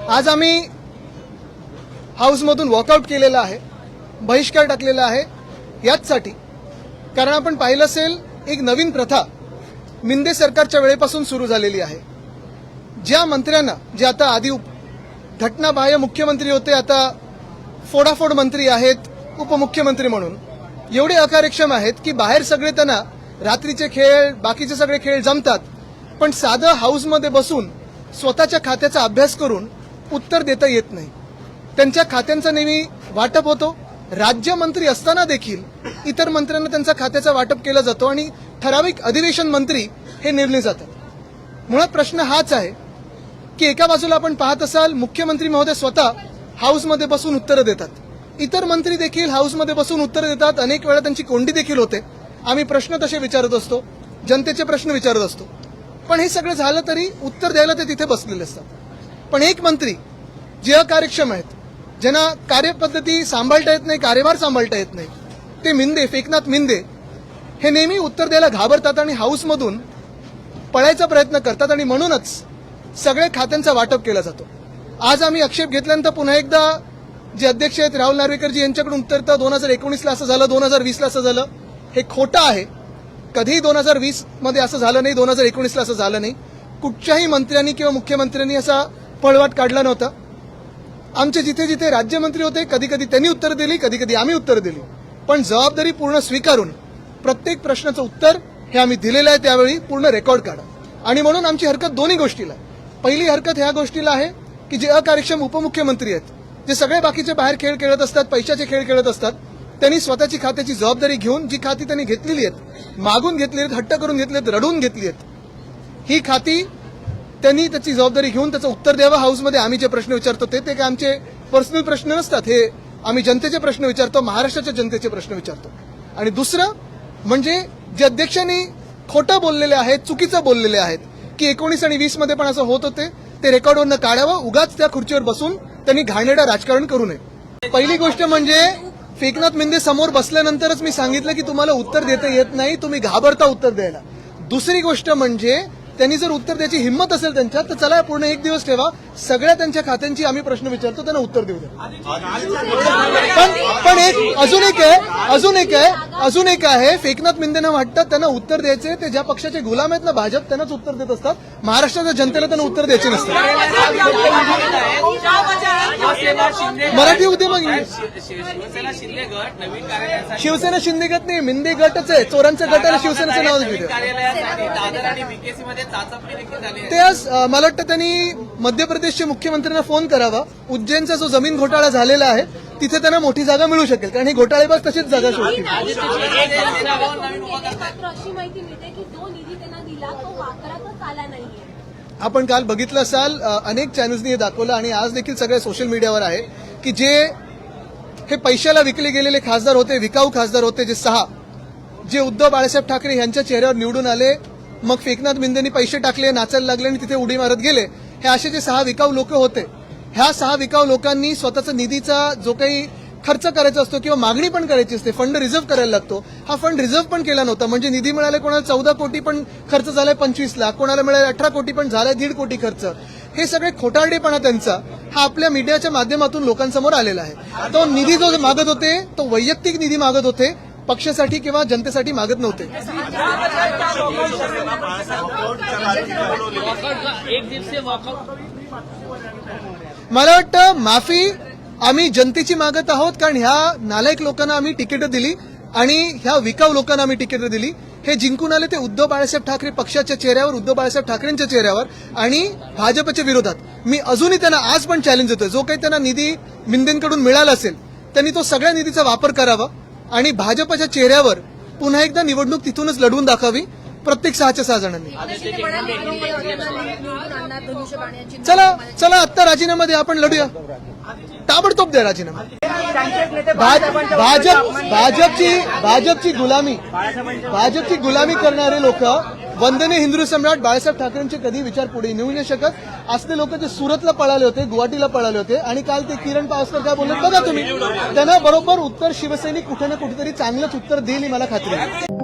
आज आम्ही हाऊसमधून वॉकआउट केलेला आहे, बहिष्कार टाकलेला आहे याचसाठी कारण आपण पाहिलं असेल एक नवीन प्रथा मिंदे सरकारच्या वेळेपासून सुरू झालेली आहे। ज्या मंत्र्यांना जे आता आधी घटनाबाह्य मुख्यमंत्री होते आता फोडाफोड मंत्री आहेत, उपमुख्यमंत्री म्हणून एवढे अकार्यक्षम आहेत की बाहेर सगळे त्यांना रात्रीचे खेळ बाकीचे सगळे खेळ जमतात, पण साधं हाऊसमध्ये बसून स्वतःच्या खात्याचा अभ्यास करून उत्तर देता येत नाही। त्यांच्या खात्यांचा नेहमी वाटप होतो, राज्यमंत्री असताना देखील इतर मंत्र्यांना त्यांचा खात्याचा वाटप केलं जातो आणि ठराविक अधिवेशन मंत्री हे निर्णय जातात। मुळात प्रश्न हाच आहे की एका बाजूला आपण पाहत असाल मुख्यमंत्री महोदय स्वतः हाऊसमध्ये बसून उत्तरं देतात, इतर मंत्री देखील हाऊसमध्ये बसून उत्तरं देतात, अनेक वेळा त्यांची कोंडी देखील होते। आम्ही प्रश्न तसे विचारत असतो, जनतेचे प्रश्न विचारत असतो, पण हे सगळं झालं तरी उत्तर द्यायला ते तिथे बसलेले असतात। पण एक मंत्री जे अकार्यक्षम आहेत, ज्यांना कार्यपद्धती सांभाळता येत नाही, कार्यभार सांभाळता येत नाही, ते मिंदे फेकनाथ मिंदे हे नेहमी उत्तर द्यायला घाबरतात आणि हाऊसमधून पळायचा प्रयत्न करतात आणि म्हणूनच सगळे खात्यांचा वाटप केला जातो। आज आम्ही आक्षेप घेतल्यानंतर पुन्हा एकदा जे अध्यक्ष आहेत राहुल नार्वेकर यांच्याकडून उत्तर तर 2019ला असं झालं, 2020ला असं झालं, हे खोटं आहे। कधीही 2020 मध्ये असं झालं नाही, 2019ला असं झालं नाही। कुठच्याही मंत्र्यांनी किंवा मुख्यमंत्र्यांनी असा पळवाट काढला नव्हता। आमचे जिथे जिथे राज्यमंत्री होते कधी कधी त्यांनी उत्तर दिली, कधी कधी आम्ही उत्तर दिली, पण जबाबदारी पूर्ण स्वीकारून प्रत्येक प्रश्नाचं उत्तर हे आम्ही दिलेलं आहे, त्यावेळी पूर्ण रेकॉर्ड काढा। आणि म्हणून आमची हरकत दोन्ही गोष्टीला आहे। पहिली हरकत ह्या गोष्टीला आहे की जे अकार्यक्षम उपमुख्यमंत्री आहेत, जे सगळे बाकीचे बाहेर खेळ खेळत असतात, पैशाचे खेळ खेळत असतात, त्यांनी स्वतःची खात्याची जबाबदारी घेऊन जी खाती त्यांनी घेतलेली आहेत, मागून घेतली आहेत, हट्ट करून घेतली आहेत, रडून घेतली आहेत, ही खाती त्यांनी त्याची जबाबदारी घेऊन त्याचं उत्तर द्यावं। हाऊसमध्ये आम्ही जे प्रश्न विचारतो ते काय आमचे पर्सनल प्रश्न नसतात, हे आम्ही जनतेचे प्रश्न विचारतो, महाराष्ट्राच्या जनतेचे प्रश्न विचारतो। आणि दुसरं म्हणजे जे अध्यक्षांनी खोटं बोललेले आहेत, चुकीचं बोललेले आहेत की 19 आणि 20 मध्ये पण असं होत होते, ते रेकॉर्डवरनं काढावं, उगाच त्या खुर्चीवर बसून त्यांनी घाणेरडं राजकारण करू नये। पहिली गोष्ट म्हणजे फेकनाथ मिंदे समोर बसल्यानंतरच मी सांगितलं की तुम्हाला उत्तर देता येत नाही, तुम्ही घाबरता उत्तर द्यायला। दुसरी गोष्ट म्हणजे त्यांनी जर उत्तर द्यायची हिंमत असेल त्यांच्यात तर चला पूर्ण एक दिवस ठेवा, सगळ्या त्यांच्या खात्यांची आम्ही प्रश्न विचारतो, त्यांना उत्तर देऊ द्या। पण एक अजून एक आहे फेकनाथ मिंदेंना वाटतं त्यांना उत्तर द्यायचे, ते ज्या पक्षाचे गुलाम आहेत ना भाजप, त्यांनाच उत्तर देत असतात, महाराष्ट्राच्या जनतेला त्यांना उत्तर द्यायचे नसतं। मराठी उद्यमक शिवसेना शिंदे गट नाही, मिंदे गटच आहे, चोरांचा गट आणि शिवसेनेचं नाव घेतलं ते। आज मला वाटतं त्यांनी मध्य प्रदेशचे मुख्यमंत्र्यांना फोन करावा, उज्जैनचा जो जमीन घोटाळा झालेला आहे तिथे त्यांना मोठी जागा मिळू शकेल, कारण हे घोटाळेबाज तशीच जागा शोधतील। आपण काल बघितलं असाल, अनेक चॅनल्सनी हे दाखवलं आणि आज देखील सगळ्या सोशल मीडियावर आहे की जे हे पैशाला विकले गेलेले खासदार होते, विकाऊ खासदार होते, जे 6 जे उद्धव बाळासाहेब ठाकरे यांच्या चेहऱ्यावर निवडून आले, मग फेकनाथ मिंदेंनी पैसे टाकले, नाचायला लागले आणि तिथे उडी मारत गेले, हे असे जे 6 विकाऊ लोक होते, ह्या 6 विकाऊ लोकांनी स्वतःचा निधीचा जो काही खर्च करायचा असतो किंवा मागणी पण करायची असते, फंड रिझर्व्ह करायला लागतो, हा फंड रिझर्व्ह पण केला नव्हता। म्हणजे निधी मिळाले, कोणाला 14 कोटी पण खर्च झालाय 25 लाख, कोणाला मिळाले 18 कोटी पण झालाय 1.5 कोटी खर्च। हे सगळे खोटारडेपणा त्यांचा हा आपल्या मीडियाच्या माध्यमातून लोकांसमोर आलेला आहे। तो निधी जो मागत होते तो वैयक्तिक निधी मागत होते, पक्षासाठी किंवा जनतेसाठी मागत नव्हते। मला वाटतं माफी आम्ही जनतेची मागत आहोत, कारण ह्या नालायक लोकांना आम्ही तिकीटं दिली आणि ह्या विकाऊ लोकांना आम्ही तिकीटं दिली। हे जिंकून आले ते उद्धव बाळासाहेब ठाकरे पक्षाच्या चेहऱ्यावर, उद्धव बाळासाहेब ठाकरेंच्या चेहऱ्यावर आणि भाजपच्या विरोधात। मी अजूनही त्यांना आज पण चॅलेंज देतोय, जो काही त्यांना निधी मिंदेंकडून मिळाला असेल त्यांनी तो सगळ्या निधीचा वापर करावा आणि भाजपच्या चेहऱ्यावर पुन्हा एकदा निवडणूक तिथूनच लढवून दाखवावी प्रत्येक 6च्या 6 जणांनी। चला आत्ता राजीनामा द्या, आपण लढूया, ताबडतोब द्या राजीनामा। भाजपची गुलामी करणारे लोक वंदनीय हिंदू सम्राट बाळासाहेब ठाकरेंचे कधी विचार पुढे नेऊ नाही शकत। असले लोक जे सुरतला पळाले होते, गुवाहाटीला पळाले होते आणि काल ते किरण पावसकर काय बोलले बघा तुम्ही, त्यांना बरोबर उत्तर शिवसैनिक कुठे ना कुठेतरी चांगलंच उत्तर देईल, मला खात्री आहे।